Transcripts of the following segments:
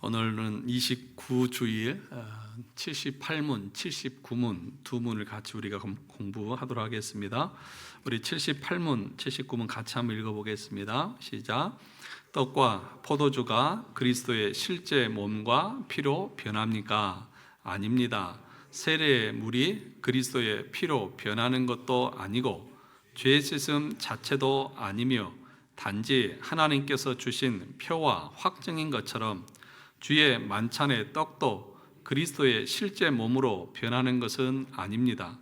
오늘은 29주일 78문, 79문 두 문을 같이 우리가 공부하도록 하겠습니다. 우리 78문, 79문 같이 한번 읽어보겠습니다. 시작. 떡과 포도주가 그리스도의 실제 몸과 피로 변합니까? 아닙니다. 세례의 물이 그리스도의 피로 변하는 것도 아니고 죄 씻음 자체도 아니며 단지 하나님께서 주신 표와 확증인 것처럼 주의 만찬의 떡도 그리스도의 실제 몸으로 변하는 것은 아닙니다.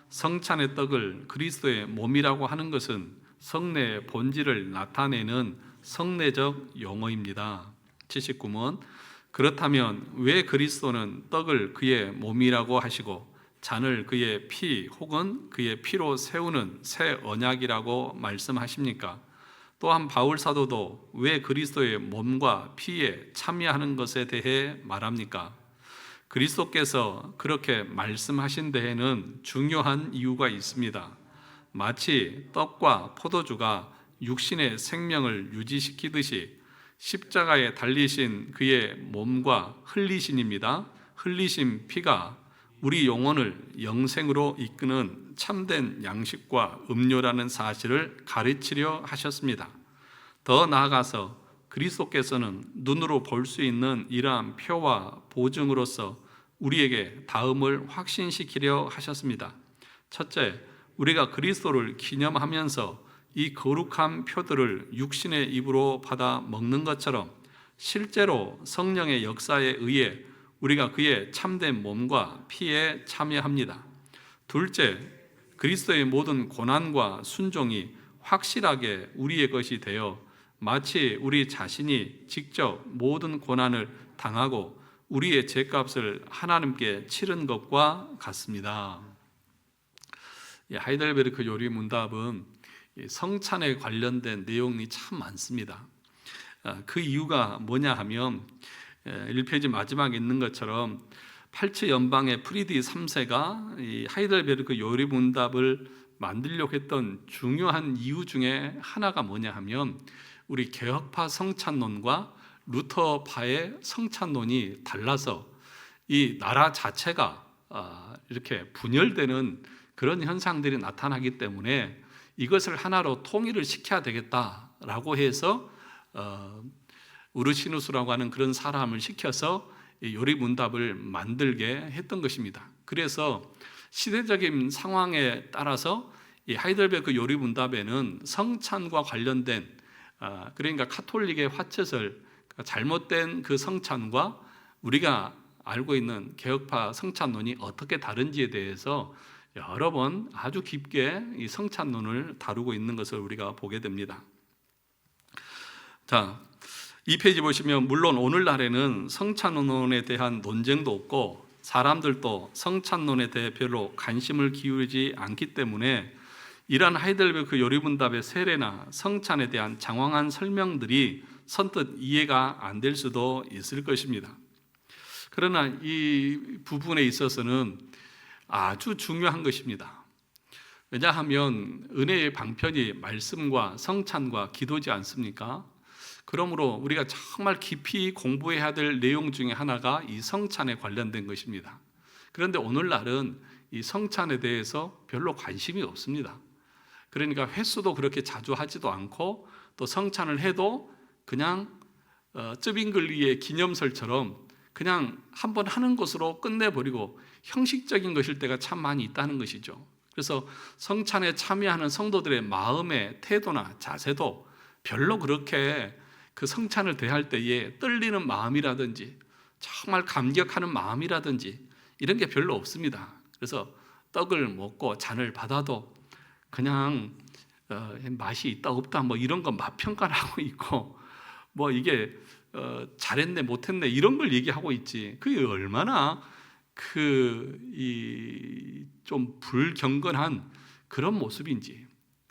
성찬의 떡을 그리스도의 몸이라고 하는 것은 성례의 본질을 나타내는 성례적 용어입니다. 79문 그렇다면 왜 그리스도는 떡을 그의 몸이라고 하시고 잔을 그의 피 혹은 그의 피로 세우는 새 언약이라고 말씀하십니까? 또한 바울 사도도 왜 그리스도의 몸과 피에 참여하는 것에 대해 말합니까? 그리스도께서 그렇게 말씀하신 데에는 중요한 이유가 있습니다. 마치 떡과 포도주가 육신의 생명을 유지시키듯이 십자가에 달리신 그의 몸과 흘리신입니다. 흘리신 피가 우리 영혼을 영생으로 이끄는 참된 양식과 음료라는 사실을 가르치려 하셨습니다. 더 나아가서 그리스도께서는 눈으로 볼 수 있는 이러한 표와 보증으로서 우리에게 다음을 확신시키려 하셨습니다. 첫째, 우리가 그리스도를 기념하면서 이 거룩한 표들을 육신의 입으로 받아 먹는 것처럼 실제로 성령의 역사에 의해 우리가 그의 참된 몸과 피에 참여합니다. 둘째, 그리스도의 모든 고난과 순종이 확실하게 우리의 것이 되어 마치 우리 자신이 직접 모든 고난을 당하고 우리의 죄값을 하나님께 치른 것과 같습니다. 하이델베르크 요리 문답은 성찬에 관련된 내용이 참 많습니다. 그 이유가 뭐냐 하면 1페이지 마지막에 있는 것처럼 팔츠 연방의 프리디 3세가 이 하이델베르크 요리 문답을 만들려고 했던 중요한 이유 중에 하나가 뭐냐 하면 우리 개혁파 성찬론과 루터파의 성찬론이 달라서 이 나라 자체가 이렇게 분열되는 그런 현상들이 나타나기 때문에 이것을 하나로 통일을 시켜야 되겠다라고 해서 우르시누스라고 하는 그런 사람을 시켜서 요리 문답을 만들게 했던 것입니다. 그래서 시대적인 상황에 따라서 이 하이델베르크 요리 문답에는 성찬과 관련된 그러니까 카톨릭의 화채설 잘못된 그 성찬과 우리가 알고 있는 개혁파 성찬론이 어떻게 다른지에 대해서 여러 번 아주 깊게 이 성찬론을 다루고 있는 것을 우리가 보게 됩니다. 자, 이 페이지 보시면 물론 오늘날에는 성찬론에 대한 논쟁도 없고 사람들도 성찬론에 대해 별로 관심을 기울이지 않기 때문에 이러한 하이델베르크 요리문답의 세례나 성찬에 대한 장황한 설명들이 선뜻 이해가 안 될 수도 있을 것입니다. 그러나 이 부분에 있어서는 아주 중요한 것입니다. 왜냐하면 은혜의 방편이 말씀과 성찬과 기도지 않습니까? 그러므로 우리가 정말 깊이 공부해야 될 내용 중에 하나가 이 성찬에 관련된 것입니다. 그런데 오늘날은 이 성찬에 대해서 별로 관심이 없습니다. 그러니까 횟수도 그렇게 자주 하지도 않고 또 성찬을 해도 그냥 쯔빙글리의 기념설처럼 그냥 한번 하는 것으로 끝내버리고 형식적인 것일 때가 참 많이 있다는 것이죠. 그래서 성찬에 참여하는 성도들의 마음의 태도나 자세도 별로 그렇게 그 성찬을 대할 때에 떨리는 마음이라든지 정말 감격하는 마음이라든지 이런 게 별로 없습니다. 그래서 떡을 먹고 잔을 받아도 그냥 맛이 있다 없다 뭐 이런 거 맛평가를 하고 있고 뭐 이게 잘했네 못했네 이런 걸 얘기하고 있지 그게 얼마나 좀 불경건한 그런 모습인지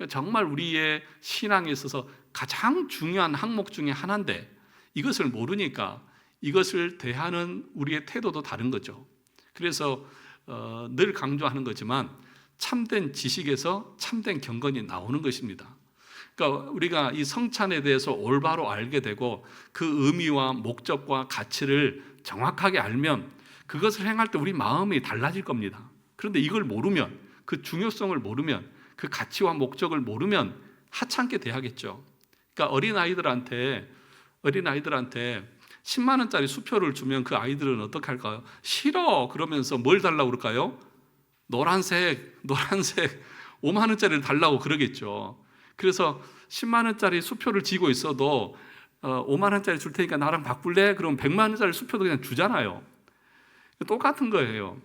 정말 우리의 신앙에 있어서 가장 중요한 항목 중에 하나인데 이것을 모르니까 이것을 대하는 우리의 태도도 다른 거죠. 그래서 늘 강조하는 거지만 참된 지식에서 참된 경건이 나오는 것입니다. 그러니까 우리가 이 성찬에 대해서 올바로 알게 되고 그 의미와 목적과 가치를 정확하게 알면 그것을 행할 때 우리 마음이 달라질 겁니다. 그런데 이걸 모르면, 그 중요성을 모르면, 그 가치와 목적을 모르면 하찮게 대하겠죠. 그러니까 어린아이들한테 10만 원짜리 수표를 주면 그 아이들은 어떻게 할까요? 싫어 그러면서 뭘 달라고 그럴까요? 노란색 5만 원짜리를 달라고 그러겠죠. 그래서 10만 원짜리 수표를 쥐고 있어도 5만 원짜리 줄 테니까 나랑 바꿀래? 그럼 100만 원짜리 수표도 그냥 주잖아요. 똑같은 거예요.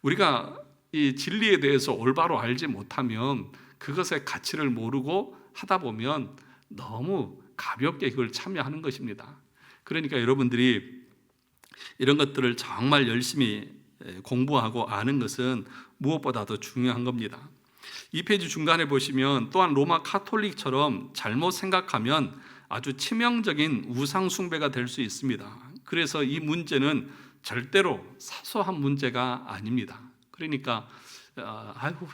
우리가 이 진리에 대해서 올바로 알지 못하면 그것의 가치를 모르고 하다 보면 너무 가볍게 그걸 참여하는 것입니다. 그러니까 여러분들이 이런 것들을 정말 열심히 공부하고 아는 것은 무엇보다도 중요한 겁니다. 이 페이지 중간에 보시면 또한 로마 카톨릭처럼 잘못 생각하면 아주 치명적인 우상 숭배가 될 수 있습니다. 그래서 이 문제는 절대로 사소한 문제가 아닙니다. 그러니까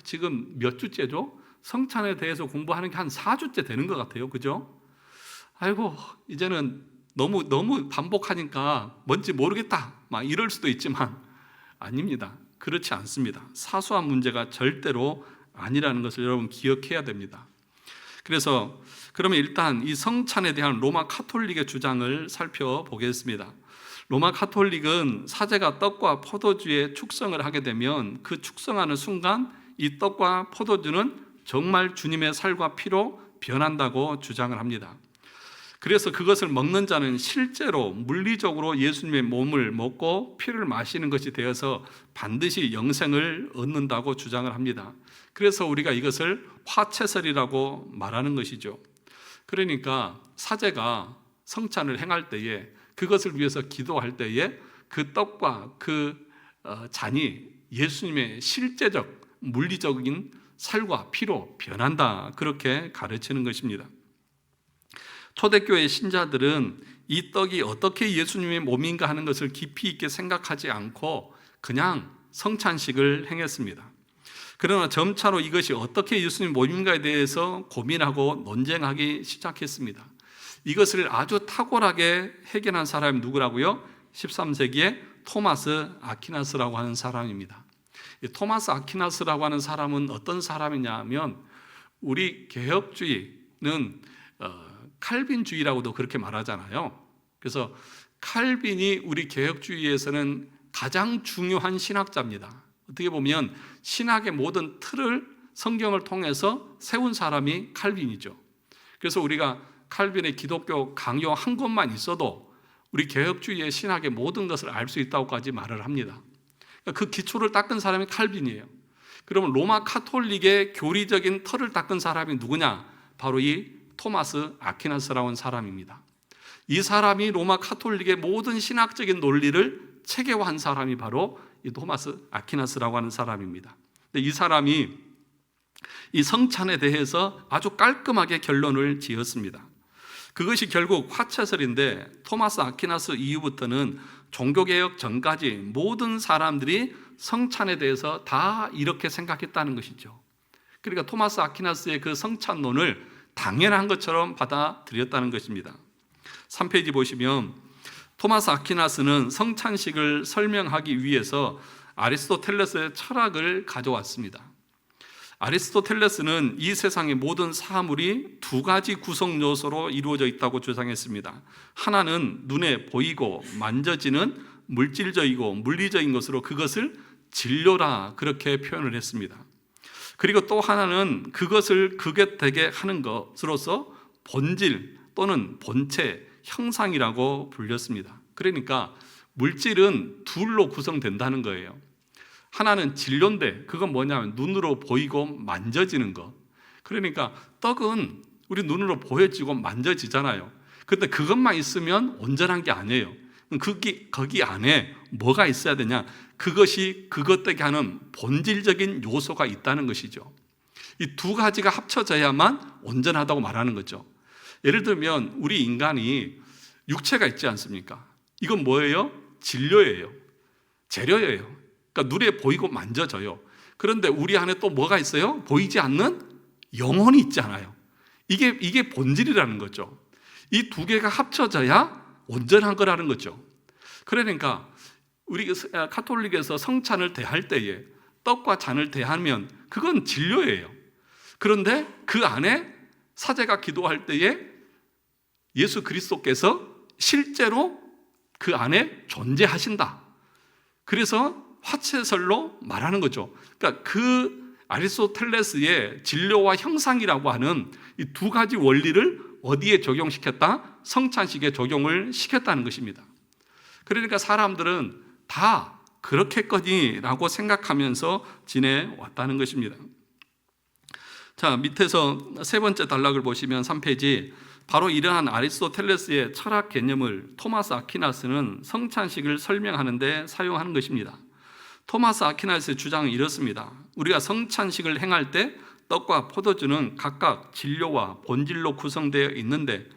지금 몇 주째죠? 성찬에 대해서 공부하는 게 한 4주째 되는 것 같아요. 그죠? 이제는 너무 반복하니까 뭔지 모르겠다 막 이럴 수도 있지만 아닙니다. 그렇지 않습니다. 사소한 문제가 절대로 아니라는 것을 여러분 기억해야 됩니다. 그래서 그러면 일단 이 성찬에 대한 로마 카톨릭의 주장을 살펴보겠습니다. 로마 카톨릭은 사제가 떡과 포도주의 축성을 하게 되면 그 축성하는 순간 이 떡과 포도주는 정말 주님의 살과 피로 변한다고 주장을 합니다. 그래서 그것을 먹는 자는 실제로 물리적으로 예수님의 몸을 먹고 피를 마시는 것이 되어서 반드시 영생을 얻는다고 주장을 합니다. 그래서 우리가 이것을 화채설이라고 말하는 것이죠. 그러니까 사제가 성찬을 행할 때에 그것을 위해서 기도할 때에 그 떡과 그 잔이 예수님의 실제적 물리적인 살과 피로 변한다, 그렇게 가르치는 것입니다. 초대교회 신자들은 이 떡이 어떻게 예수님의 몸인가 하는 것을 깊이 있게 생각하지 않고 그냥 성찬식을 행했습니다. 그러나 점차로 이것이 어떻게 예수님 몸인가에 대해서 고민하고 논쟁하기 시작했습니다. 이것을 아주 탁월하게 해결한 사람이 누구라고요? 13세기에 토마스 아퀴나스라고 하는 사람입니다. 이 토마스 아퀴나스라고 하는 사람은 어떤 사람이냐 하면 우리 개혁주의는 칼빈주의라고도 그렇게 말하잖아요. 그래서 칼빈이 우리 개혁주의에서는 가장 중요한 신학자입니다. 어떻게 보면 신학의 모든 틀을 성경을 통해서 세운 사람이 칼빈이죠. 그래서 우리가 칼빈의 기독교 강요 한 권만 있어도 우리 개혁주의의 신학의 모든 것을 알 수 있다고까지 말을 합니다. 그 기초를 닦은 사람이 칼빈이에요. 그러면 로마 카톨릭의 교리적인 틀을 닦은 사람이 누구냐? 바로 이 토마스 아퀴나스라고 하는 사람입니다. 이 사람이 로마 카톨릭의 모든 신학적인 논리를 체계화한 사람이 바로 이 토마스 아퀴나스라고 하는 사람입니다. 근데 이 사람이 이 성찬에 대해서 아주 깔끔하게 결론을 지었습니다. 그것이 결국 화채설인데 토마스 아퀴나스 이후부터는 종교개혁 전까지 모든 사람들이 성찬에 대해서 다 이렇게 생각했다는 것이죠. 그러니까 토마스 아퀴나스의 그 성찬론을 당연한 것처럼 받아들였다는 것입니다. 3페이지 보시면 토마스 아퀴나스는 성찬식을 설명하기 위해서 아리스토텔레스의 철학을 가져왔습니다. 아리스토텔레스는 이 세상의 모든 사물이 두 가지 구성 요소로 이루어져 있다고 주장했습니다. 하나는 눈에 보이고 만져지는 물질적이고 물리적인 것으로 그것을 진료라, 그렇게 표현을 했습니다. 그리고 또 하나는 그것을 그게 되게 하는 것으로서 본질 또는 본체, 형상이라고 불렸습니다. 그러니까 물질은 둘로 구성된다는 거예요. 하나는 진료인데 그건 뭐냐면 눈으로 보이고 만져지는 것. 그러니까 떡은 우리 눈으로 보여지고 만져지잖아요. 그런데 그것만 있으면 온전한 게 아니에요. 거기 안에 뭐가 있어야 되냐? 그것이 그것 되게 하는 본질적인 요소가 있다는 것이죠. 이 두 가지가 합쳐져야만 온전하다고 말하는 거죠. 예를 들면 우리 인간이 육체가 있지 않습니까? 이건 뭐예요? 진료예요. 재료예요. 그러니까 눈에 보이고 만져져요. 그런데 우리 안에 또 뭐가 있어요? 보이지 않는 영혼이 있잖아요. 이게 본질이라는 거죠. 이 두 개가 합쳐져야 온전한 거라는 거죠. 그러니까 우리 가톨릭에서 성찬을 대할 때에 떡과 잔을 대하면 그건 진료예요. 그런데 그 안에 사제가 기도할 때에 예수 그리스도께서 실제로 그 안에 존재하신다. 그래서 화채설로 말하는 거죠. 그러니까 그 아리스토텔레스의 진료와 형상이라고 하는 이 두 가지 원리를 어디에 적용시켰다? 성찬식에 적용을 시켰다는 것입니다. 그러니까 사람들은 다 그렇겠거니라고 생각하면서 지내왔다는 것입니다. 자, 밑에서 세 번째 단락을 보시면 3페이지, 바로 이러한 아리스토텔레스의 철학 개념을 토마스 아퀴나스는 성찬식을 설명하는 데 사용하는 것입니다. 토마스 아퀴나스의 주장은 이렇습니다. 우리가 성찬식을 행할 때 떡과 포도주는 각각 진료와 본질로 구성되어 있는데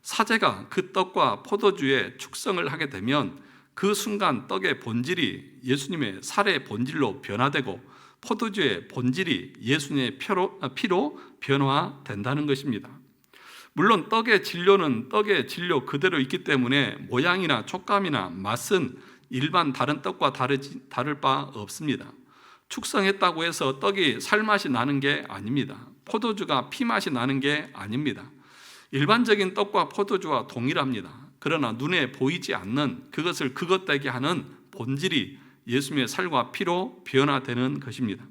사제가 그 떡과 포도주의 축성을 하게 되면 그 순간 떡의 본질이 예수님의 살의 본질로 변화되고 포도주의 본질이 예수님의 피로 변화된다는 것입니다. 물론 떡의 진료는 떡의 진료 그대로 있기 때문에 모양이나 촉감이나 맛은 일반 다른 떡과 다를 바 없습니다. 축성했다고 해서 떡이 살맛이 나는 게 아닙니다. 포도주가 피맛이 나는 게 아닙니다. 일반적인 떡과 포도주와 동일합니다. 그러나 눈에 보이지 않는 그것을 그것되게 하는 본질이 예수님의 살과 피로 변화되는 것입니다.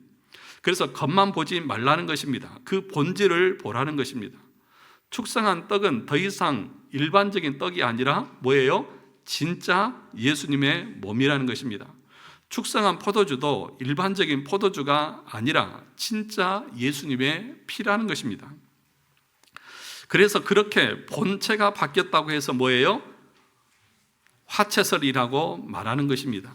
그래서 겉만 보지 말라는 것입니다. 그 본질을 보라는 것입니다. 축성한 떡은 더 이상 일반적인 떡이 아니라 뭐예요? 진짜 예수님의 몸이라는 것입니다. 축성한 포도주도 일반적인 포도주가 아니라 진짜 예수님의 피라는 것입니다. 그래서 그렇게 본체가 바뀌었다고 해서 뭐예요? 화채설이라고 말하는 것입니다.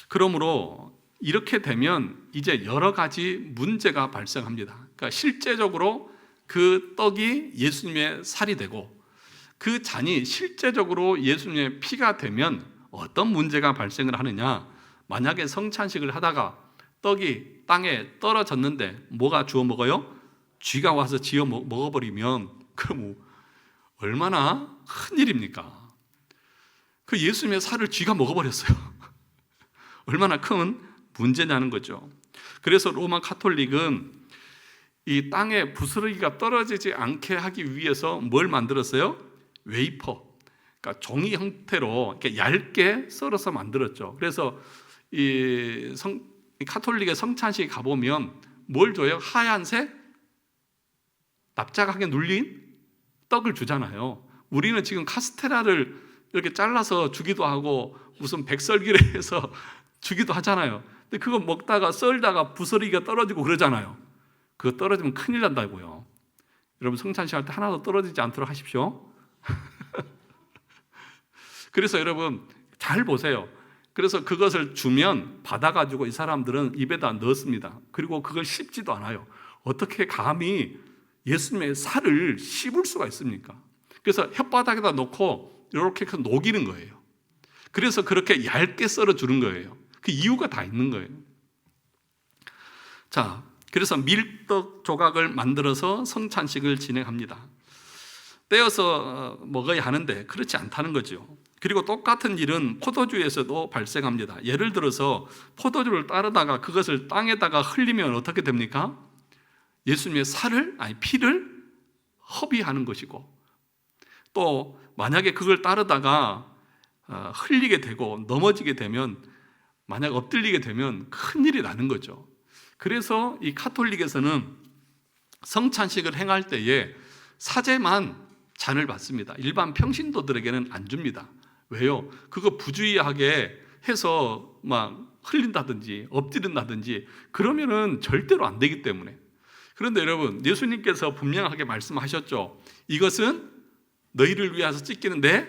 그러므로 이렇게 되면 이제 여러 가지 문제가 발생합니다. 그러니까 실제적으로 그 떡이 예수님의 살이 되고 그 잔이 실제적으로 예수님의 피가 되면 어떤 문제가 발생을 하느냐? 만약에 성찬식을 하다가 떡이 땅에 떨어졌는데 뭐가 주워 먹어요? 쥐가 와서 지어 먹어버리면 그럼 얼마나 큰일입니까? 그 예수님의 살을 쥐가 먹어버렸어요. 얼마나 큰 문제냐는 거죠. 그래서 로마 가톨릭은 이 땅에 부스러기가 떨어지지 않게 하기 위해서 뭘 만들었어요? 웨이퍼, 그러니까 종이 형태로 이렇게 얇게 썰어서 만들었죠. 그래서 이 가톨릭의 성찬식에 가보면 뭘 줘요? 하얀색 납작하게 눌린 떡을 주잖아요. 우리는 지금 카스테라를 이렇게 잘라서 주기도 하고 무슨 백설기를 해서 주기도 하잖아요. 근데 그거 먹다가 썰다가 부스러기가 떨어지고 그러잖아요. 그거 떨어지면 큰일 난다고요. 여러분 성찬식 할 때 하나도 떨어지지 않도록 하십시오. 그래서 여러분 잘 보세요. 그래서 그것을 주면 받아가지고 이 사람들은 입에다 넣습니다. 그리고 그걸 씹지도 않아요. 어떻게 감히 예수님의 살을 씹을 수가 있습니까? 그래서 혓바닥에다 놓고 이렇게 녹이는 거예요. 그래서 그렇게 얇게 썰어 주는 거예요. 그 이유가 다 있는 거예요. 자, 그래서 밀떡 조각을 만들어서 성찬식을 진행합니다. 떼어서 먹어야 하는데 그렇지 않다는 거죠. 그리고 똑같은 일은 포도주에서도 발생합니다. 예를 들어서 포도주를 따르다가 그것을 땅에다가 흘리면 어떻게 됩니까? 예수님의 피를 허비하는 것이고, 또 만약에 그걸 따르다가 흘리게 되고 넘어지게 되면, 만약 엎드리게 되면 큰일이 나는 거죠. 그래서 이 가톨릭에서는 성찬식을 행할 때에 사제만 잔을 받습니다. 일반 평신도들에게는 안 줍니다. 왜요? 그거 부주의하게 해서 막 흘린다든지 엎드린다든지 그러면은 절대로 안 되기 때문에. 그런데 여러분, 예수님께서 분명하게 말씀하셨죠. 이것은 너희를 위해서 찢기는 내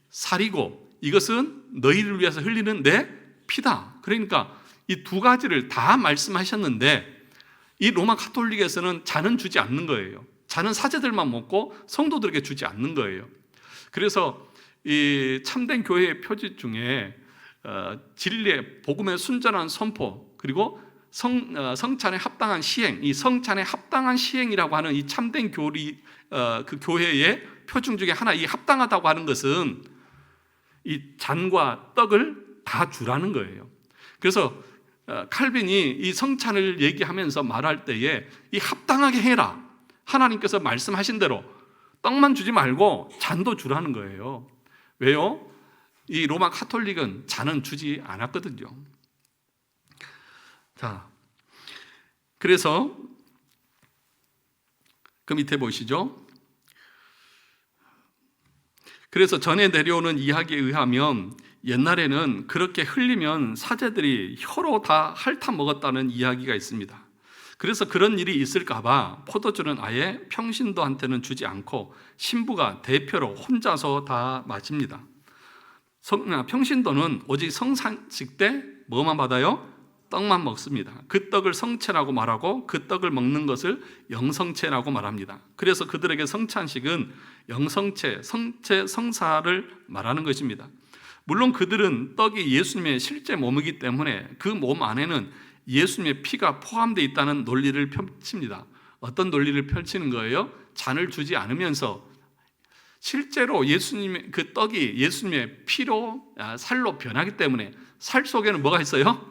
살이고 이것은 너희를 위해서 흘리는 내 피다. 그러니까 이 두 가지를 다 말씀하셨는데 이 로마 가톨릭에서는 잔은 주지 않는 거예요. 잔은 사제들만 먹고 성도들에게 주지 않는 거예요. 그래서 이 참된 교회의 표지 중에 진리의 복음의 순전한 선포, 그리고 성찬에 합당한 시행, 이 성찬에 합당한 시행이라고 하는 이 참된 그 교회의 표중 중에 하나, 이 합당하다고 하는 것은 이 잔과 떡을 다 주라는 거예요. 그래서 칼빈이 이 성찬을 얘기하면서 말할 때에 이 합당하게 해라, 하나님께서 말씀하신 대로 떡만 주지 말고 잔도 주라는 거예요. 왜요? 이 로마 카톨릭은 잔은 주지 않았거든요. 자, 그래서 그 밑에 보시죠. 그래서 전에 내려오는 이야기에 의하면 옛날에는 그렇게 흘리면 사제들이 혀로 다 핥아 먹었다는 이야기가 있습니다. 그래서 그런 일이 있을까 봐 포도주는 아예 평신도한테는 주지 않고 신부가 대표로 혼자서 다 마십니다. 평신도는 오직 성찬식 때 뭐만 받아요? 떡만 먹습니다. 그 떡을 성체라고 말하고 그 떡을 먹는 것을 영성체라고 말합니다. 그래서 그들에게 성찬식은 영성체, 성체, 성사를 말하는 것입니다. 물론 그들은 떡이 예수님의 실제 몸이기 때문에 그 몸 안에는 예수님의 피가 포함되어 있다는 논리를 펼칩니다. 어떤 논리를 펼치는 거예요? 잔을 주지 않으면서 실제로 예수님의 그 떡이 예수님의 피로, 살로 변하기 때문에 살 속에는 뭐가 있어요?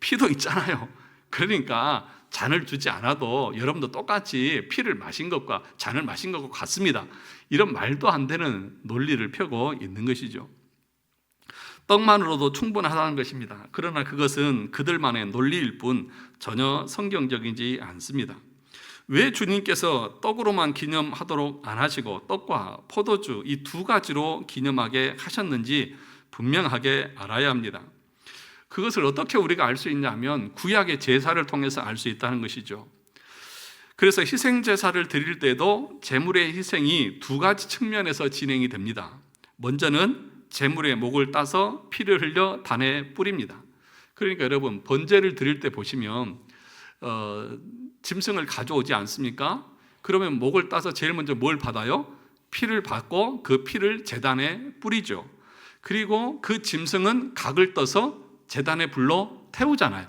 피도 있잖아요. 그러니까 잔을 주지 않아도 여러분도 똑같이 피를 마신 것과 잔을 마신 것과 같습니다. 이런 말도 안 되는 논리를 펴고 있는 것이죠. 떡만으로도 충분하다는 것입니다. 그러나 그것은 그들만의 논리일 뿐 전혀 성경적이지 않습니다. 왜 주님께서 떡으로만 기념하도록 안 하시고 떡과 포도주 이 두 가지로 기념하게 하셨는지 분명하게 알아야 합니다. 그것을 어떻게 우리가 알 수 있냐면 구약의 제사를 통해서 알 수 있다는 것이죠. 그래서 희생제사를 드릴 때도 제물의 희생이 두 가지 측면에서 진행이 됩니다. 먼저는 제물의 목을 따서 피를 흘려 단에 뿌립니다. 그러니까 여러분 번제를 드릴 때 보시면 짐승을 가져오지 않습니까? 그러면 목을 따서 제일 먼저 뭘 받아요? 피를 받고 그 피를 제단에 뿌리죠. 그리고 그 짐승은 각을 떠서 제단에 불로 태우잖아요.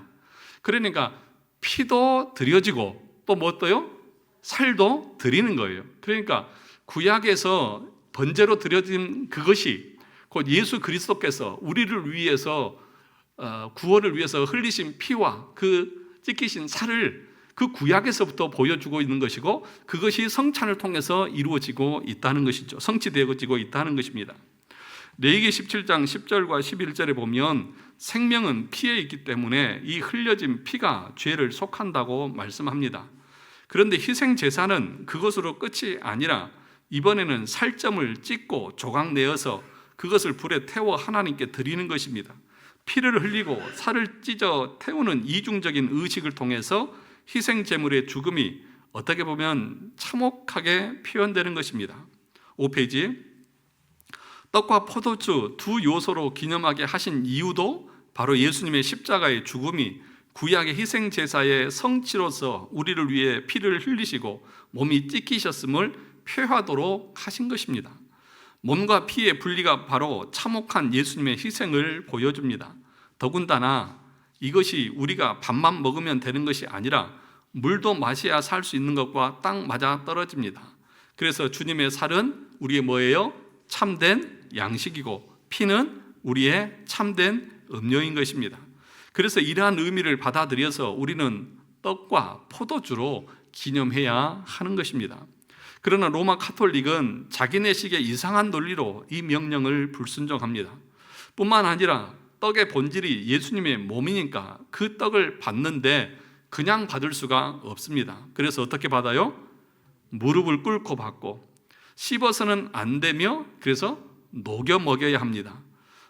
그러니까 피도 드려지고 또 뭐 떠요? 살도 드리는 거예요. 그러니까 구약에서 번제로 드려진 그것이 곧 예수 그리스도께서 우리를 위해서 구원을 위해서 흘리신 피와 그 찢기신 살을 그 구약에서부터 보여주고 있는 것이고 그것이 성찬을 통해서 이루어지고 있다는 것이죠. 성취되어지고 있다는 것입니다. 레위기 17장 10절과 11절에 보면 생명은 피에 있기 때문에 이 흘려진 피가 죄를 속한다고 말씀합니다. 그런데 희생제사는 그것으로 끝이 아니라 이번에는 살점을 찢고 조각 내어서 그것을 불에 태워 하나님께 드리는 것입니다. 피를 흘리고 살을 찢어 태우는 이중적인 의식을 통해서 희생제물의 죽음이 어떻게 보면 참혹하게 표현되는 것입니다. 5페이지. 떡과 포도주 두 요소로 기념하게 하신 이유도 바로 예수님의 십자가의 죽음이 구약의 희생제사의 성취로서 우리를 위해 피를 흘리시고 몸이 찢기셨음을 표하도록 하신 것입니다. 몸과 피의 분리가 바로 참혹한 예수님의 희생을 보여줍니다. 더군다나 이것이 우리가 밥만 먹으면 되는 것이 아니라 물도 마셔야 살 수 있는 것과 딱 맞아 떨어집니다. 그래서 주님의 살은 우리의 뭐예요? 참된 양식이고 피는 우리의 참된 음료인 것입니다. 그래서 이러한 의미를 받아들여서 우리는 떡과 포도주로 기념해야 하는 것입니다. 그러나 로마 카톨릭은 자기네식의 이상한 논리로 이 명령을 불순종합니다. 뿐만 아니라 떡의 본질이 예수님의 몸이니까 그 떡을 받는데 그냥 받을 수가 없습니다. 그래서 어떻게 받아요? 무릎을 꿇고 받고 씹어서는 안 되며 그래서 녹여 먹여야 합니다.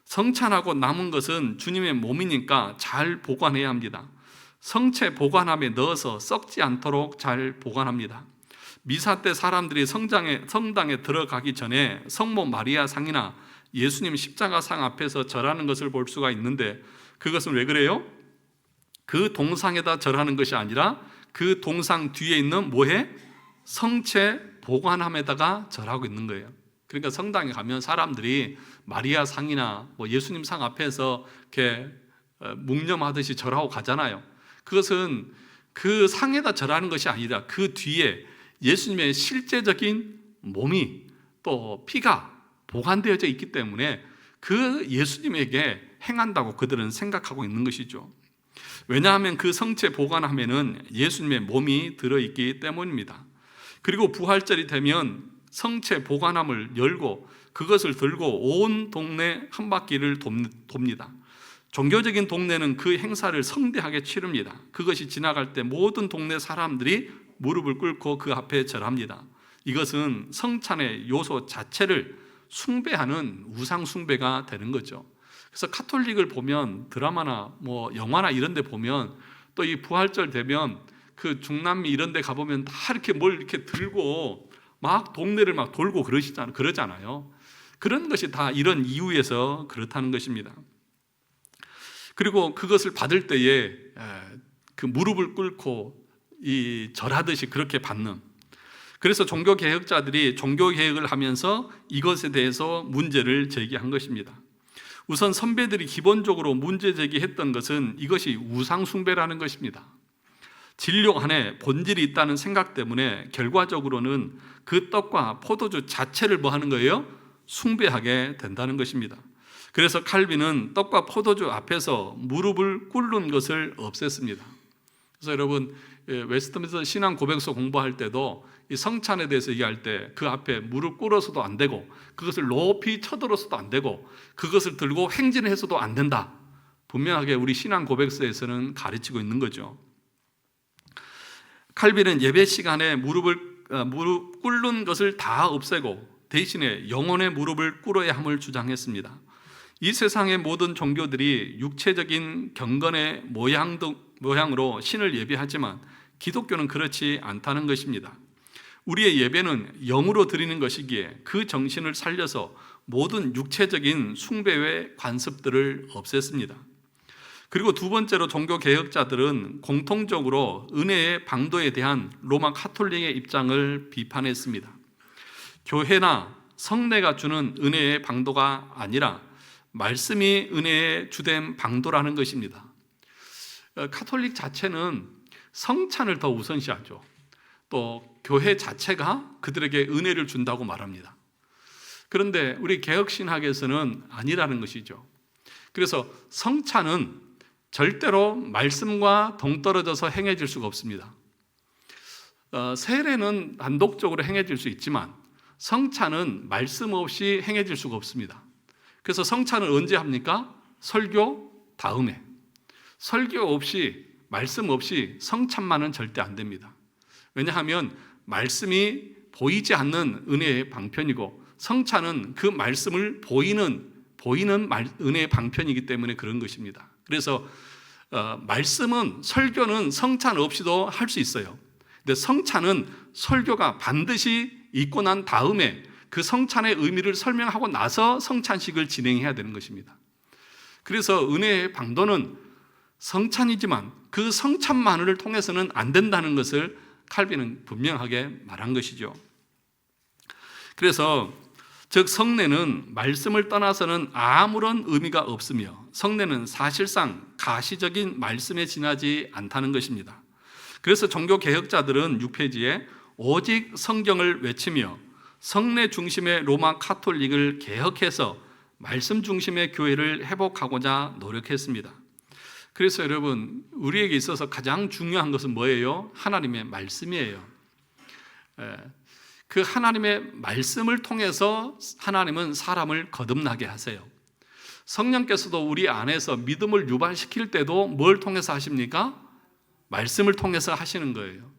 성찬하고 남은 것은 주님의 몸이니까 잘 보관해야 합니다. 성체 보관함에 넣어서 썩지 않도록 잘 보관합니다. 미사 때 사람들이 성당에 들어가기 전에 성모 마리아 상이나 예수님 십자가 상 앞에서 절하는 것을 볼 수가 있는데 그것은 왜 그래요? 그 동상에다 절하는 것이 아니라 그 동상 뒤에 있는 뭐해? 성체 보관함에다가 절하고 있는 거예요. 그러니까 성당에 가면 사람들이 마리아 상이나 뭐 예수님 상 앞에서 이렇게 묵념하듯이 절하고 가잖아요. 그것은 그 상에다 절하는 것이 아니라 그 뒤에 예수님의 실제적인 몸이 또 피가 보관되어져 있기 때문에 그 예수님에게 행한다고 그들은 생각하고 있는 것이죠. 왜냐하면 그 성체 보관함에는 예수님의 몸이 들어있기 때문입니다. 그리고 부활절이 되면 성체 보관함을 열고 그것을 들고 온 동네 한 바퀴를 돕니다. 종교적인 동네는 그 행사를 성대하게 치릅니다. 그것이 지나갈 때 모든 동네 사람들이 무릎을 꿇고 그 앞에 절합니다. 이것은 성찬의 요소 자체를 숭배하는 우상 숭배가 되는 거죠. 그래서 카톨릭을 보면 드라마나 영화나 이런 데 보면 또 이 부활절 되면 그 중남미 이런 데 가보면 다 이렇게 뭘 이렇게 들고 막 동네를 막 돌고 그러잖아요. 그런 것이 다 이런 이유에서 그렇다는 것입니다. 그리고 그것을 받을 때에 그 무릎을 꿇고 이 절하듯이 그렇게 받는, 그래서 종교개혁자들이 종교개혁을 하면서 이것에 대해서 문제를 제기한 것입니다. 우선 선배들이 기본적으로 문제 제기했던 것은 이것이 우상숭배라는 것입니다. 진료 안에 본질이 있다는 생각 때문에 결과적으로는 그 떡과 포도주 자체를 뭐 하는 거예요? 숭배하게 된다는 것입니다. 그래서 칼빈은 떡과 포도주 앞에서 무릎을 꿇는 것을 없앴습니다. 그래서 여러분 웨스트민스터 신앙 고백서 공부할 때도 이 성찬에 대해서 얘기할 때 그 앞에 무릎 꿇어서도 안 되고 그것을 높이 쳐들어서도 안 되고 그것을 들고 행진해서도 안 된다. 분명하게 우리 신앙 고백서에서는 가르치고 있는 거죠. 칼빈은 예배 시간에 무릎 꿇는 것을 다 없애고 대신에 영혼의 무릎을 꿇어야 함을 주장했습니다. 이 세상의 모든 종교들이 육체적인 경건의 모양으로 신을 예배하지만 기독교는 그렇지 않다는 것입니다. 우리의 예배는 영으로 드리는 것이기에 그 정신을 살려서 모든 육체적인 숭배의 관습들을 없앴습니다. 그리고 두 번째로 종교개혁자들은 공통적으로 은혜의 방도에 대한 로마 카톨릭의 입장을 비판했습니다. 교회나 성례가 주는 은혜의 방도가 아니라 말씀이 은혜의 주된 방도라는 것입니다. 카톨릭 자체는 성찬을 더 우선시하죠. 또 교회 자체가 그들에게 은혜를 준다고 말합니다. 그런데 우리 개혁신학에서는 아니라는 것이죠. 그래서 성찬은 절대로 말씀과 동떨어져서 행해질 수가 없습니다. 세례는 단독적으로 행해질 수 있지만 성찬은 말씀 없이 행해질 수가 없습니다. 그래서 성찬을 언제 합니까? 설교 다음에. 설교 없이, 말씀 없이 성찬만은 절대 안 됩니다. 왜냐하면 말씀이 보이지 않는 은혜의 방편이고 성찬은 그 말씀을 보이는 은혜의 방편이기 때문에 그런 것입니다. 그래서 말씀은, 설교는 성찬 없이도 할 수 있어요. 근데 성찬은 설교가 반드시 있고 난 다음에 그 성찬의 의미를 설명하고 나서 성찬식을 진행해야 되는 것입니다. 그래서 은혜의 방도는 성찬이지만 그 성찬만을 통해서는 안 된다는 것을 칼빈은 분명하게 말한 것이죠. 그래서 즉 성례는 말씀을 떠나서는 아무런 의미가 없으며 성례는 사실상 가시적인 말씀에 지나지 않다는 것입니다. 그래서 종교개혁자들은 6페이지에 오직 성경을 외치며 성례 중심의 로마 카톨릭을 개혁해서 말씀 중심의 교회를 회복하고자 노력했습니다. 그래서 여러분, 우리에게 있어서 가장 중요한 것은 뭐예요? 하나님의 말씀이에요. 그 하나님의 말씀을 통해서 하나님은 사람을 거듭나게 하세요. 성령께서도 우리 안에서 믿음을 유발시킬 때도 뭘 통해서 하십니까? 말씀을 통해서 하시는 거예요.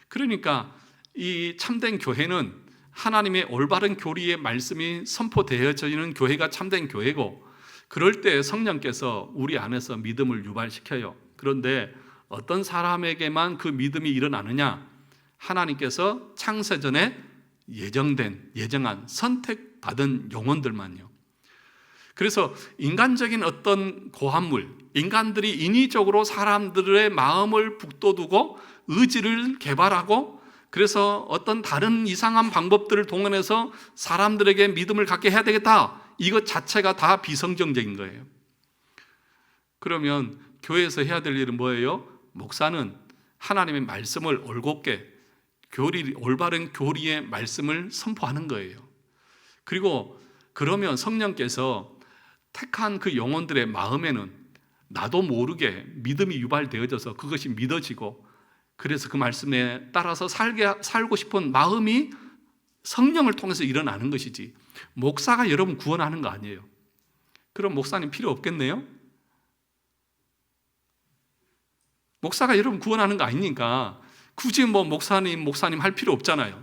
그러니까 이 참된 교회는 하나님의 올바른 교리의 말씀이 선포되어지는 교회가 참된 교회고, 그럴 때 성령께서 우리 안에서 믿음을 유발시켜요. 그런데 어떤 사람에게만 그 믿음이 일어나느냐? 하나님께서 창세전에 예정한 선택받은 영혼들만요. 그래서 인간적인 어떤 고한물, 인간들이 인위적으로 사람들의 마음을 북돋우고 의지를 개발하고 그래서 어떤 다른 이상한 방법들을 동원해서 사람들에게 믿음을 갖게 해야 되겠다, 이것 자체가 다 비성경적인 거예요. 그러면 교회에서 해야 될 일은 뭐예요? 목사는 하나님의 말씀을 올곧게 올바른 교리의 말씀을 선포하는 거예요. 그리고 그러면 성령께서 택한 그 영혼들의 마음에는 나도 모르게 믿음이 유발되어져서 그것이 믿어지고, 그래서 그 말씀에 따라서 살고 싶은 마음이 성령을 통해서 일어나는 것이지, 목사가 여러분 구원하는 거 아니에요. 그럼 목사님 필요 없겠네요? 목사가 여러분 구원하는 거 아니니까 굳이 목사님 할 필요 없잖아요.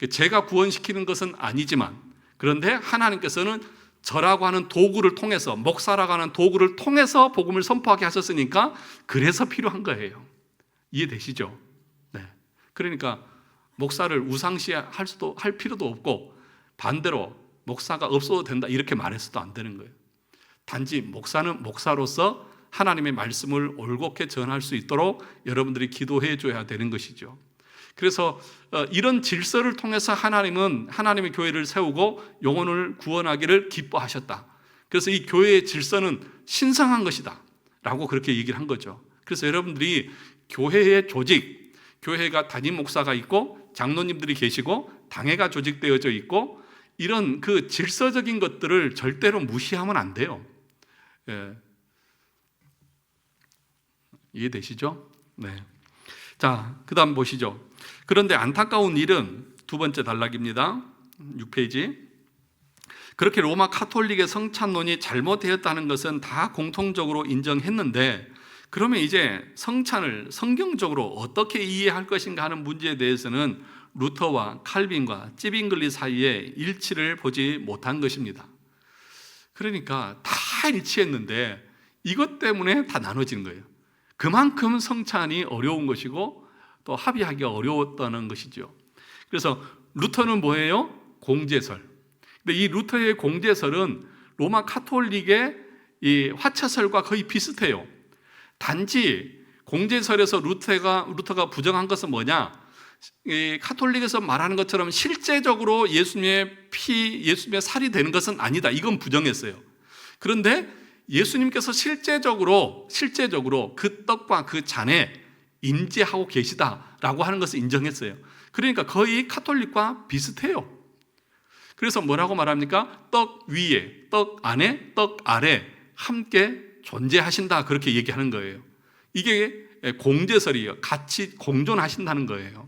제가 구원시키는 것은 아니지만, 그런데 하나님께서는 저라고 하는 도구를 통해서, 목사라고 하는 도구를 통해서 복음을 선포하게 하셨으니까 그래서 필요한 거예요. 이해되시죠? 네. 그러니까 목사를 우상시할 필요도 없고, 반대로 목사가 없어도 된다 이렇게 말해서도 안 되는 거예요. 단지 목사는 목사로서 하나님의 말씀을 올곧게 전할 수 있도록 여러분들이 기도해 줘야 되는 것이죠. 그래서 이런 질서를 통해서 하나님은 하나님의 교회를 세우고 영혼을 구원하기를 기뻐하셨다. 그래서 이 교회의 질서는 신성한 것이다 라고 그렇게 얘기를 한 거죠. 그래서 여러분들이 교회의 조직, 교회가 담임 목사가 있고 장로님들이 계시고 당회가 조직되어져 있고, 이런 그 질서적인 것들을 절대로 무시하면 안 돼요. 예. 이해되시죠? 네. 자, 그 다음 보시죠. 그런데 안타까운 일은 두 번째 단락입니다. 6페이지. 그렇게 로마 카톨릭의 성찬론이 잘못되었다는 것은 다 공통적으로 인정했는데, 그러면 이제 성찬을 성경적으로 어떻게 이해할 것인가 하는 문제에 대해서는 루터와 칼빈과 찌빙글리 사이에 일치를 보지 못한 것입니다. 그러니까 다 일치했는데 이것 때문에 다 나눠지는 거예요. 그만큼 성찬이 어려운 것이고 또 합의하기가 어려웠다는 것이죠. 그래서 루터는 뭐예요? 공제설. 근데 이 루터의 공제설은 로마 카톨릭의 이 화채설과 거의 비슷해요. 단지 공제설에서 루터가 부정한 것은 뭐냐? 이 카톨릭에서 말하는 것처럼 실제적으로 예수님의 피, 예수님의 살이 되는 것은 아니다. 이건 부정했어요. 그런데 예수님께서 실제적으로 그 떡과 그 잔에 임재하고 계시다라고 하는 것을 인정했어요. 그러니까 거의 카톨릭과 비슷해요. 그래서 뭐라고 말합니까? 떡 위에, 떡 안에, 떡 아래 함께 존재하신다, 그렇게 얘기하는 거예요. 이게 공제설이에요. 같이 공존하신다는 거예요.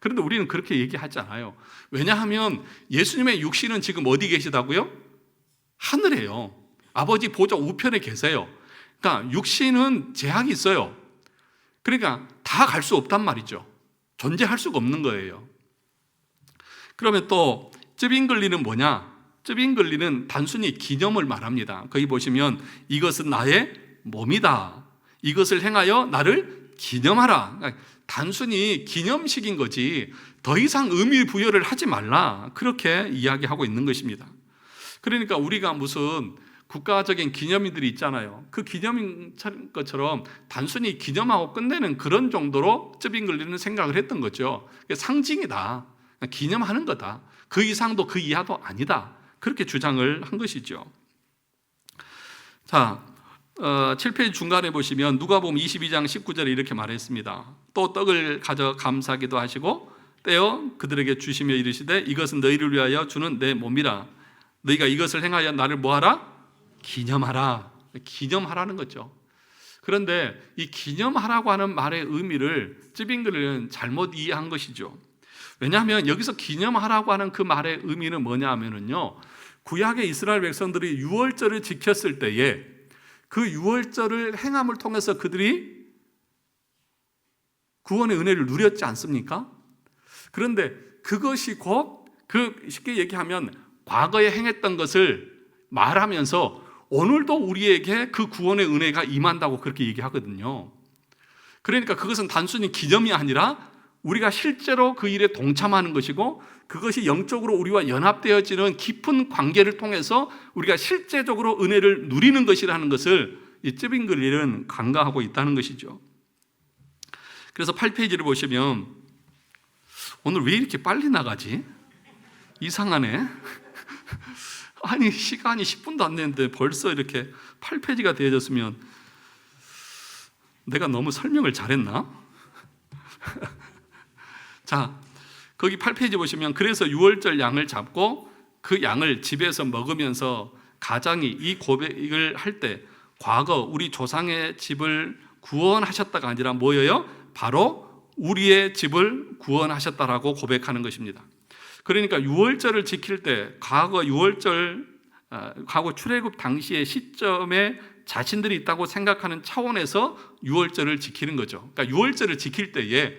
그런데 우리는 그렇게 얘기하지 않아요. 왜냐하면 예수님의 육신은 지금 어디 계시다고요? 하늘에요. 아버지 보좌 우편에 계세요. 그러니까 육신은 제약이 있어요. 그러니까 다 갈 수 없단 말이죠. 존재할 수가 없는 거예요. 그러면 또 쯔빙글리는 뭐냐? 쯔빙글리는 단순히 기념을 말합니다. 거기 보시면 이것은 나의 몸이다. 이것을 행하여 나를 기념하라. 그러니까 단순히 기념식인 거지 더 이상 의미 부여를 하지 말라, 그렇게 이야기하고 있는 것입니다. 그러니까 우리가 무슨 국가적인 기념일들이 있잖아요. 그 기념인 것처럼 단순히 기념하고 끝내는 그런 정도로 쯔빙글리는 생각을 했던 거죠. 상징이다, 기념하는 거다, 그 이상도 그 이하도 아니다, 그렇게 주장을 한 것이죠. 자, 7페이지 중간에 보시면 누가복음 22장 19절에 이렇게 말했습니다. 또 떡을 가져 감사기도 하시고 떼어 그들에게 주시며 이르시되 이것은 너희를 위하여 주는 내 몸이라. 너희가 이것을 행하여 나를 뭐하라? 기념하라. 기념하라는 거죠. 그런데 이 기념하라고 하는 말의 의미를 쯔빙글리는 잘못 이해한 것이죠. 왜냐하면 여기서 기념하라고 하는 그 말의 의미는 뭐냐 하면은요, 구약의 이스라엘 백성들이 유월절을 지켰을 때에 그 유월절을 행함을 통해서 그들이 구원의 은혜를 누렸지 않습니까? 그런데 그것이 곧 쉽게 얘기하면 과거에 행했던 것을 말하면서 오늘도 우리에게 그 구원의 은혜가 임한다고 그렇게 얘기하거든요. 그러니까 그것은 단순히 기념이 아니라 우리가 실제로 그 일에 동참하는 것이고, 그것이 영적으로 우리와 연합되어지는 깊은 관계를 통해서 우리가 실제적으로 은혜를 누리는 것이라는 것을 이 쯔빙글리는 간과하고 있다는 것이죠. 그래서 8페이지를 보시면 오늘 왜 이렇게 빨리 나가지? 이상하네. 아니 시간이 10분도 안 됐는데 벌써 이렇게 8페이지가 되어졌으면 내가 너무 설명을 잘했나? 자, 거기 8페이지 보시면 그래서 유월절 양을 잡고 그 양을 집에서 먹으면서 가장이 이 고백을 할 때 과거 우리 조상의 집을 구원하셨다가 아니라 뭐예요? 바로 우리의 집을 구원하셨다라고 고백하는 것입니다. 그러니까 유월절을 지킬 때 과거 출애굽 당시의 시점에 자신들이 있다고 생각하는 차원에서 유월절을 지키는 거죠. 그러니까 유월절을 지킬 때에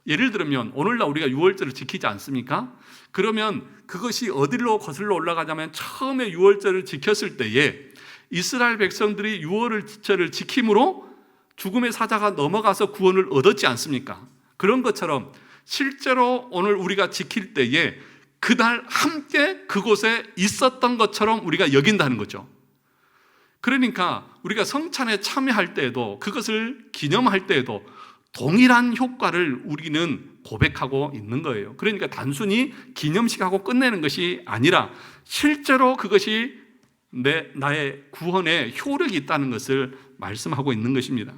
예를 들면 오늘날 우리가 유월절을 지키지 않습니까? 그러면 그것이 어디로 거슬러 올라가냐면 처음에 유월절을 지켰을 때에 이스라엘 백성들이 유월절을 지킴으로 죽음의 사자가 넘어가서 구원을 얻었지 않습니까? 그런 것처럼 실제로 오늘 우리가 지킬 때에 그날 함께 그곳에 있었던 것처럼 우리가 여긴다는 거죠. 그러니까 우리가 성찬에 참여할 때에도 그것을 기념할 때에도 동일한 효과를 우리는 고백하고 있는 거예요. 그러니까 단순히 기념식하고 끝내는 것이 아니라 실제로 그것이 나의 구원에 효력이 있다는 것을 말씀하고 있는 것입니다.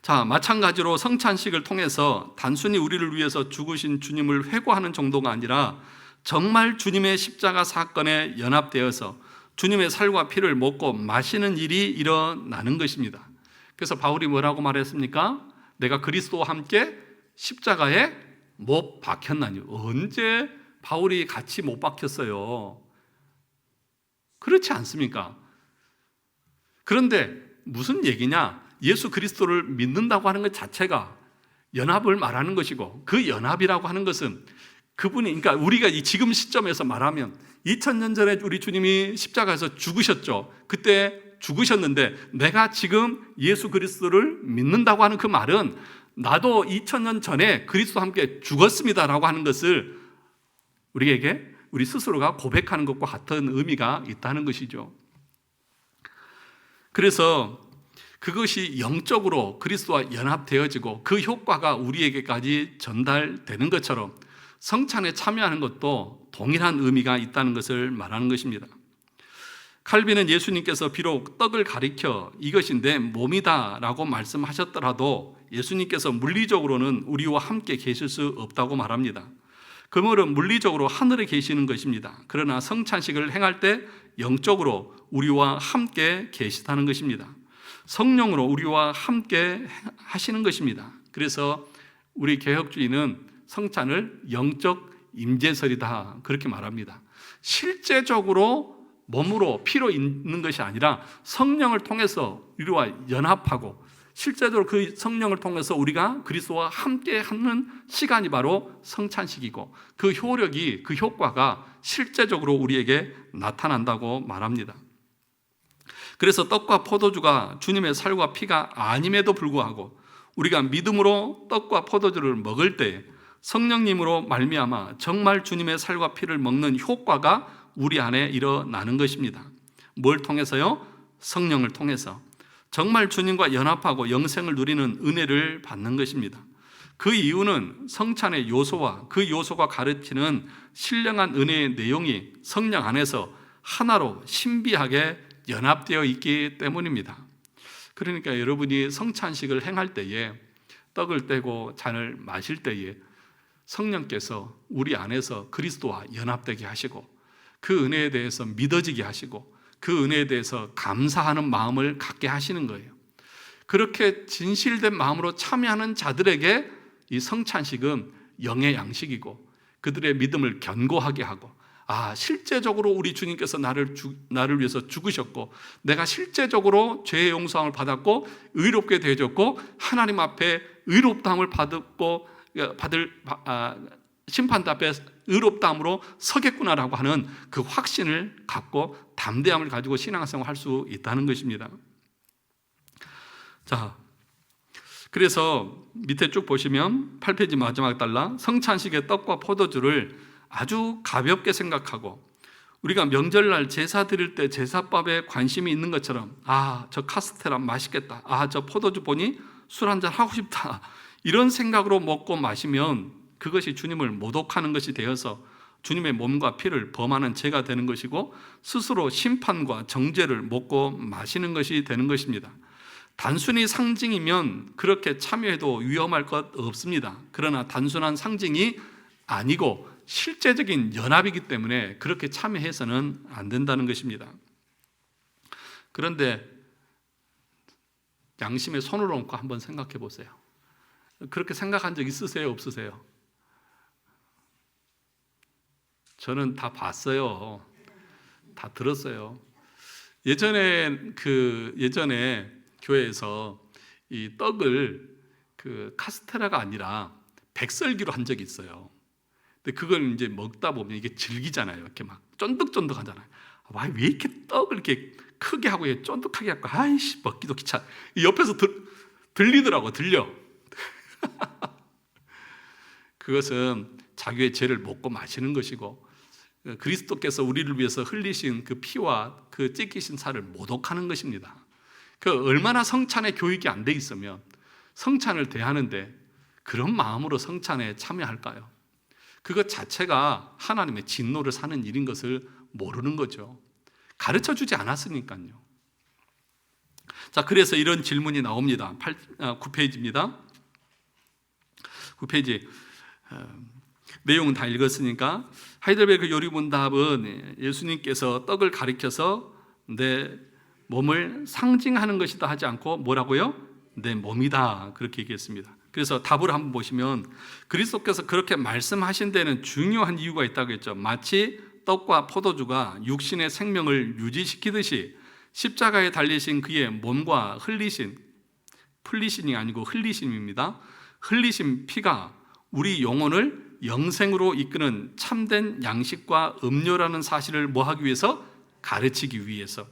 자, 마찬가지로 성찬식을 통해서 단순히 우리를 위해서 죽으신 주님을 회고하는 정도가 아니라 정말 주님의 십자가 사건에 연합되어서 주님의 살과 피를 먹고 마시는 일이 일어나는 것입니다. 그래서 바울이 뭐라고 말했습니까? 내가 그리스도와 함께 십자가에 못 박혔나니. 언제 바울이 같이 못 박혔어요? 그렇지 않습니까? 그런데 무슨 얘기냐? 예수 그리스도를 믿는다고 하는 것 자체가 연합을 말하는 것이고, 그 연합이라고 하는 것은 그분이, 그러니까 우리가 이 지금 시점에서 말하면 2000년 전에 우리 주님이 십자가에서 죽으셨죠. 그때 죽으셨는데 내가 지금 예수 그리스도를 믿는다고 하는 그 말은 나도 2000년 전에 그리스도와 함께 죽었습니다라고 하는 것을 우리에게 우리 스스로가 고백하는 것과 같은 의미가 있다는 것이죠. 그래서 그것이 영적으로 그리스도와 연합되어지고 그 효과가 우리에게까지 전달되는 것처럼 성찬에 참여하는 것도 동일한 의미가 있다는 것을 말하는 것입니다. 칼빈은 예수님께서 비록 떡을 가리켜 이것이 내 몸이다 라고 말씀하셨더라도 예수님께서 물리적으로는 우리와 함께 계실 수 없다고 말합니다. 그 말은 물리적으로 하늘에 계시는 것입니다. 그러나 성찬식을 행할 때 영적으로 우리와 함께 계시다는 것입니다. 성령으로 우리와 함께 하시는 것입니다. 그래서 우리 개혁주의는 성찬을 영적 임재설이다 그렇게 말합니다. 실제적으로 몸으로 피로 있는 것이 아니라 성령을 통해서 우리와 연합하고 실제적으로 그 성령을 통해서 우리가 그리스도와 함께 하는 시간이 바로 성찬식이고 그 효력이, 그 효과가 실제적으로 우리에게 나타난다고 말합니다. 그래서 떡과 포도주가 주님의 살과 피가 아님에도 불구하고 우리가 믿음으로 떡과 포도주를 먹을 때 성령님으로 말미암아 정말 주님의 살과 피를 먹는 효과가 우리 안에 일어나는 것입니다. 뭘 통해서요? 성령을 통해서 정말 주님과 연합하고 영생을 누리는 은혜를 받는 것입니다. 그 이유는 성찬의 요소와 그 요소가 가르치는 신령한 은혜의 내용이 성령 안에서 하나로 신비하게 연합되어 있기 때문입니다. 그러니까 여러분이 성찬식을 행할 때에 떡을 떼고 잔을 마실 때에 성령께서 우리 안에서 그리스도와 연합되게 하시고 그 은혜에 대해서 믿어지게 하시고 그 은혜에 대해서 감사하는 마음을 갖게 하시는 거예요. 그렇게 진실된 마음으로 참여하는 자들에게 이 성찬식은 영의 양식이고 그들의 믿음을 견고하게 하고 실제적으로 우리 주님께서 나를 위해서 죽으셨고 내가 실제적으로 죄의 용서함을 받았고 의롭게 되어졌고 하나님 앞에 의롭다함을 받을 심판대 앞에 의롭다함으로 서겠구나라고 하는 그 확신을 갖고 담대함을 가지고 신앙생활을 할 수 있다는 것입니다. 자, 그래서 밑에 쭉 보시면 8페이지 마지막 달라 성찬식의 떡과 포도주를 아주 가볍게 생각하고 우리가 명절날 제사 드릴 때 제사법에 관심이 있는 것처럼 저 카스테라 맛있겠다, 저 포도주 보니 술 한잔 하고 싶다, 이런 생각으로 먹고 마시면 그것이 주님을 모독하는 것이 되어서 주님의 몸과 피를 범하는 죄가 되는 것이고 스스로 심판과 정죄를 먹고 마시는 것이 되는 것입니다. 단순히 상징이면 그렇게 참여해도 위험할 것 없습니다. 그러나 단순한 상징이 아니고 실제적인 연합이기 때문에 그렇게 참여해서는 안 된다는 것입니다. 그런데 양심에 손을 얹고 한번 생각해 보세요. 그렇게 생각한 적 있으세요? 없으세요? 저는 다 봤어요. 다 들었어요. 예전에 교회에서 이 떡을 카스테라가 아니라 백설기로 한 적이 있어요. 근데 그걸 이제 먹다 보면 이게 질기잖아요. 이렇게 막 쫀득쫀득하잖아요. 왜 이렇게 떡을 이렇게 크게 하고 쫀득하게 하고, 아이씨, 먹기도 귀찮아. 옆에서 들리더라고, 들려. 그것은 자기의 죄를 먹고 마시는 것이고, 그리스도께서 우리를 위해서 흘리신 그 피와 그 찢기신 살을 모독하는 것입니다. 얼마나 성찬에 교육이 안 돼 있으면 성찬을 대하는데 그런 마음으로 성찬에 참여할까요? 그것 자체가 하나님의 진노를 사는 일인 것을 모르는 거죠. 가르쳐 주지 않았으니까요. 자, 그래서 이런 질문이 나옵니다. 9페이지입니다. 9페이지. 내용은 다 읽었으니까 하이델베르크 요리문답은 예수님께서 떡을 가리켜서 내 몸을 상징하는 것이다 하지 않고 뭐라고요? 내 몸이다, 그렇게 얘기했습니다. 그래서 답을 한번 보시면 그리스도께서 그렇게 말씀하신 데는 중요한 이유가 있다고 했죠. 마치 떡과 포도주가 육신의 생명을 유지시키듯이 십자가에 달리신 그의 몸과 풀리신이 아니고 흘리심입니다. 흘리신 피가 우리 영혼을 영생으로 이끄는 참된 양식과 음료라는 사실을 뭐하기 위해서? 가르치기 위해서.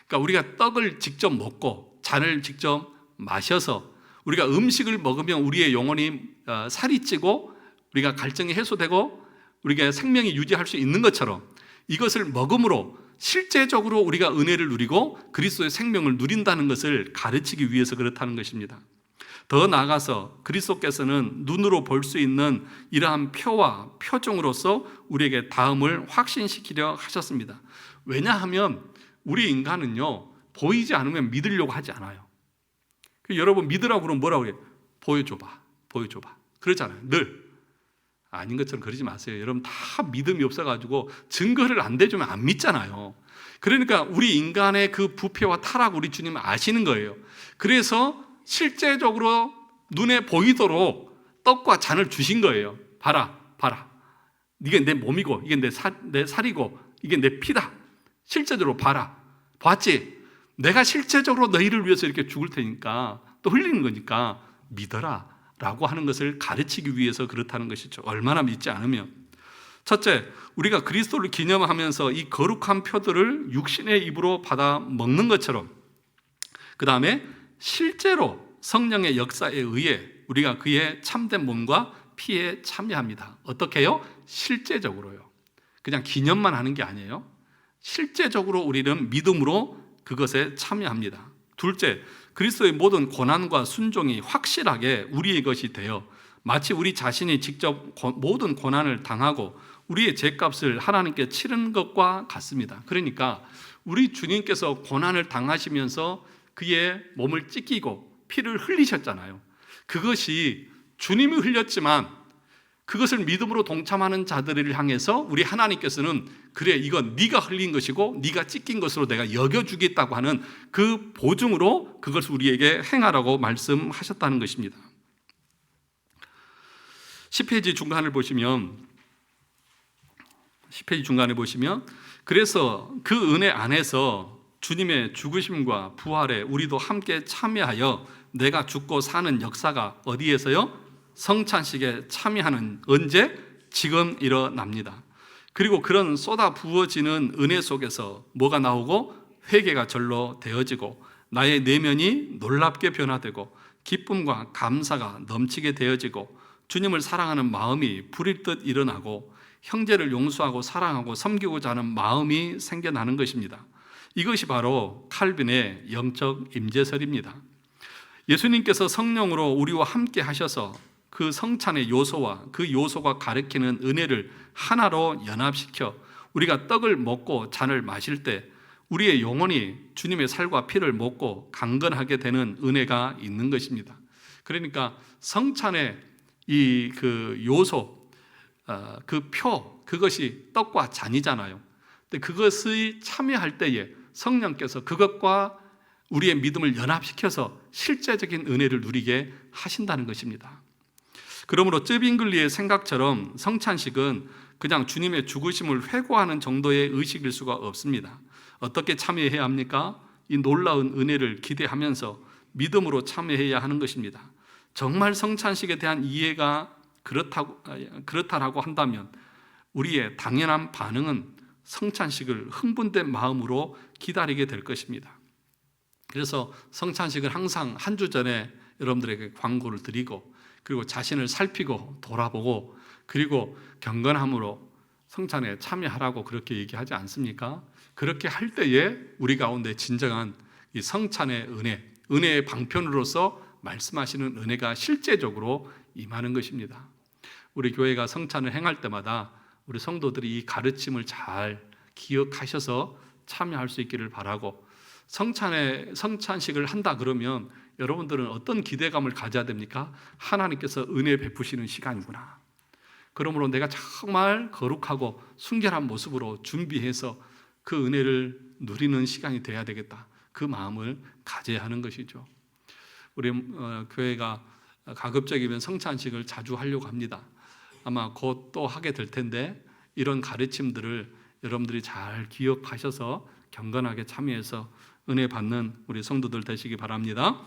그러니까 우리가 떡을 직접 먹고 잔을 직접 마셔서 우리가 음식을 먹으면 우리의 영혼이 살이 찌고 우리가 갈증이 해소되고 우리가 생명이 유지할 수 있는 것처럼 이것을 먹음으로 실제적으로 우리가 은혜를 누리고 그리스도의 생명을 누린다는 것을 가르치기 위해서 그렇다는 것입니다. 더 나아가서 그리스도께서는 눈으로 볼 수 있는 이러한 표와 표정으로서 우리에게 다음을 확신시키려 하셨습니다. 왜냐하면 우리 인간은요, 보이지 않으면 믿으려고 하지 않아요. 여러분 믿으라고 그러면 뭐라고 해요? 보여줘봐. 그러잖아요. 늘. 아닌 것처럼 그러지 마세요. 여러분 다 믿음이 없어가지고 증거를 안 대주면 안 믿잖아요. 그러니까 우리 인간의 그 부패와 타락 우리 주님 아시는 거예요. 그래서 실제적으로 눈에 보이도록 떡과 잔을 주신 거예요. 봐라. 이게 내 몸이고 이게 내 살이고 이게 내 피다. 실제적으로 봐라. 봤지? 내가 실제적으로 너희를 위해서 이렇게 죽을 테니까 또 흘리는 거니까 믿어라 라고 하는 것을 가르치기 위해서 그렇다는 것이죠. 얼마나 믿지 않으면. 첫째, 우리가 그리스도를 기념하면서 이 거룩한 표들을 육신의 입으로 받아 먹는 것처럼, 그 다음에 실제로 성령의 역사에 의해 우리가 그의 참된 몸과 피에 참여합니다. 어떻게 해요? 실제적으로요. 그냥 기념만 하는 게 아니에요. 실제적으로 우리는 믿음으로 그것에 참여합니다. 둘째, 그리스도의 모든 고난과 순종이 확실하게 우리의 것이 되어 마치 우리 자신이 직접 모든 고난을 당하고 우리의 죄값을 하나님께 치른 것과 같습니다. 그러니까 우리 주님께서 고난을 당하시면서 그의 몸을 찢기고 피를 흘리셨잖아요. 그것이 주님이 흘렸지만 그것을 믿음으로 동참하는 자들을 향해서 우리 하나님께서는 그래, 이건 네가 흘린 것이고 네가 찢긴 것으로 내가 여겨주겠다고 하는 그 보증으로 그것을 우리에게 행하라고 말씀하셨다는 것입니다. 10페이지 중간에 보시면 그래서 그 은혜 안에서 주님의 죽으심과 부활에 우리도 함께 참여하여 내가 죽고 사는 역사가 어디에서요? 성찬식에 참여하는, 언제? 지금 일어납니다. 그리고 그런 쏟아 부어지는 은혜 속에서 뭐가 나오고? 회개가 절로 되어지고 나의 내면이 놀랍게 변화되고 기쁨과 감사가 넘치게 되어지고 주님을 사랑하는 마음이 불일 듯 일어나고 형제를 용서하고 사랑하고 섬기고자 하는 마음이 생겨나는 것입니다. 이것이 바로 칼빈의 영적 임재설입니다. 예수님께서 성령으로 우리와 함께 하셔서 그 성찬의 요소와 그 요소가 가리키는 은혜를 하나로 연합시켜 우리가 떡을 먹고 잔을 마실 때 우리의 영혼이 주님의 살과 피를 먹고 강건하게 되는 은혜가 있는 것입니다. 그러니까 성찬의 이 그 요소, 그 표, 그것이 떡과 잔이잖아요. 근데 그것을 참여할 때에 성령께서 그것과 우리의 믿음을 연합시켜서 실제적인 은혜를 누리게 하신다는 것입니다. 그러므로 쯔빙글리의 생각처럼 성찬식은 그냥 주님의 죽으심을 회고하는 정도의 의식일 수가 없습니다. 어떻게 참여해야 합니까? 이 놀라운 은혜를 기대하면서 믿음으로 참여해야 하는 것입니다. 정말 성찬식에 대한 이해가 그렇다라고 한다면 우리의 당연한 반응은 성찬식을 흥분된 마음으로 기다리게 될 것입니다. 그래서 성찬식을 항상 한 주 전에 여러분들에게 광고를 드리고, 그리고 자신을 살피고 돌아보고, 그리고 경건함으로 성찬에 참여하라고 그렇게 얘기하지 않습니까? 그렇게 할 때에 우리 가운데 진정한 이 성찬의 은혜의 방편으로서 말씀하시는 은혜가 실제적으로 임하는 것입니다. 우리 교회가 성찬을 행할 때마다 우리 성도들이 이 가르침을 잘 기억하셔서 참여할 수 있기를 바라고, 성찬식을 한다 그러면 여러분들은 어떤 기대감을 가져야 됩니까? 하나님께서 은혜 베푸시는 시간이구나. 그러므로 내가 정말 거룩하고 순결한 모습으로 준비해서 그 은혜를 누리는 시간이 돼야 되겠다. 그 마음을 가져야 하는 것이죠. 우리 교회가 가급적이면 성찬식을 자주 하려고 합니다. 아마 곧 또 하게 될 텐데 이런 가르침들을 여러분들이 잘 기억하셔서 경건하게 참여해서 은혜 받는 우리 성도들 되시기 바랍니다.